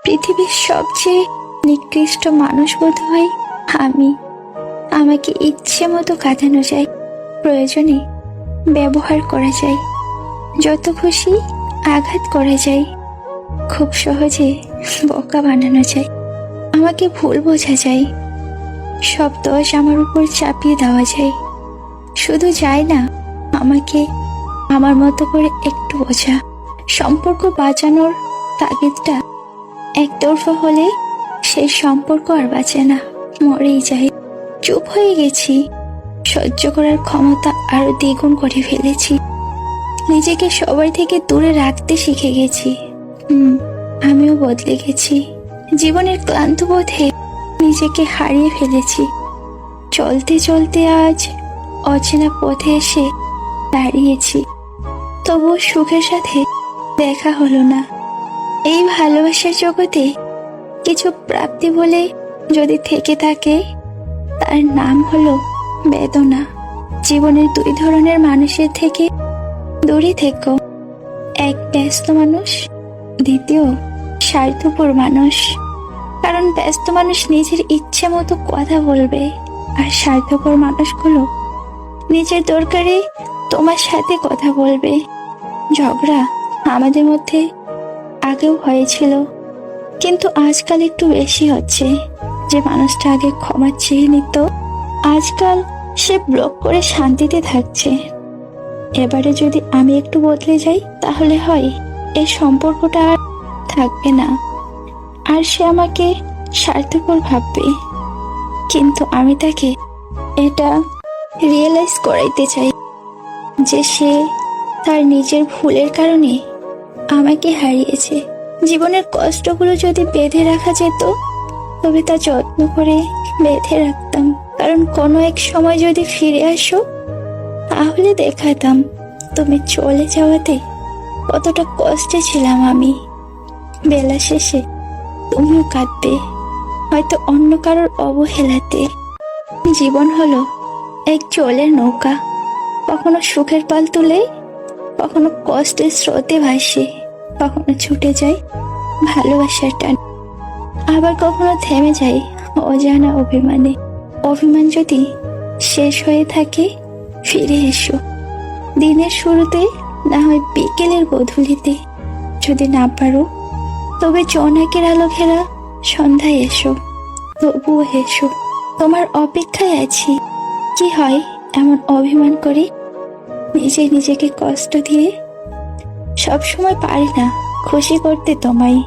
পৃথিবীর সবচেয়ে নিকৃষ্ট মানুষ বোধ হয় আমি। আমাকে ইচ্ছে মতো কাঁদানো যায়, প্রয়োজনে ব্যবহার করা যায়, যত খুশি আঘাত করা যায়, খুব সহজে বোকা বানানো যায়, আমাকে ভুল বোঝা যায়, সব দোষ আমার উপর চাপিয়ে দেওয়া যায়। শুধু যায় না, আমাকে আমার মতো করে একটু বোঝা। সম্পর্ক বাঁচানোর তাগিদটা একতরফা হলে সেই সম্পর্ক আর বাঁচে না, মরেই যায়। চুপ হয়ে গেছি, সহ্য করার ক্ষমতা আরো দ্বিগুণ করে ফেলেছি। নিজেকে সবার থেকে দূরে রাখতে শিখে গেছি। আমিও বদলে গেছি। জীবনের ক্লান্ত বোধে নিজেকে হারিয়ে ফেলেছি। চলতে চলতে আজ অচেনা পথে এসে দাঁড়িয়েছি, তবুও সুখের সাথে দেখা হলো না। এই ভালোবাসার জগতে কিছু প্রাপ্তি বলে যদি থেকে থাকে, তার নাম হলো বেদনা। জীবনের দুই ধরনের মানুষের থেকে দূরে থেকো। এক ব্যস্ত মানুষ, দ্বিতীয় স্বার্থপর মানুষ। কারণ ব্যস্ত মানুষ নিজের ইচ্ছে মতো কথা বলবে, আর স্বার্থপর মানুষগুলো নিজের দরকারে তোমার সাথে কথা বলবে। ঝগড়া আমাদের মধ্যে আগেও হয়েছিল, কিন্তু আজকাল একটু বেশি হচ্ছে। যে মানুষটা আগে ক্ষমা চেয়ে নিত, আজকাল সে ব্লক করে শান্তিতে থাকছে। এবারে যদি আমি একটু বদলে যাই, তাহলে হয় এই সম্পর্কটা আর থাকবে না, আর সে আমাকে স্বার্থপর ভাববে। কিন্তু আমি তাকে এটা রিয়েলাইজ করাইতে চাই যে সে তার নিজের ভুলের কারণে আমাকে হারিয়েছে। জীবনের কষ্টগুলো যদি বেঁধে রাখা যেত, তবে তা যত্ন করে বেঁধে রাখতাম। কারণ কোনো এক সময় যদি ফিরে আসো, তাহলে দেখাতাম তুমি চলে যাওয়াতে কতটা কষ্টে ছিলাম আমি। বেলা শেষে তুমিও কাঁদবে, হয়তো অন্য কারোর অবহেলাতে। জীবন হলো এক জলের নৌকা, কখনো সুখের পাল তুলে, কখনো কষ্টের স্রোতে ভাসে, কখনো ছুটে যায় ভালোবাসার টান, আবার কখনো থেমে যায় অজানা অভিমানে। অভিমান যদি শেষ হয়ে থাকে, ফিরে এসো দিনের শুরুতে, না হয় বিকেলের গধূলিতে। যদি না পারো, তবে জোনাকের আলো ঘেরা সন্ধ্যায় এসো, তবুও এসো। তোমার অপেক্ষায় আছি। কি হয় এমন অভিমান করে নিজেকে কষ্ট দিয়ে? সবসময় পারি না খুশি করতে তোমায়।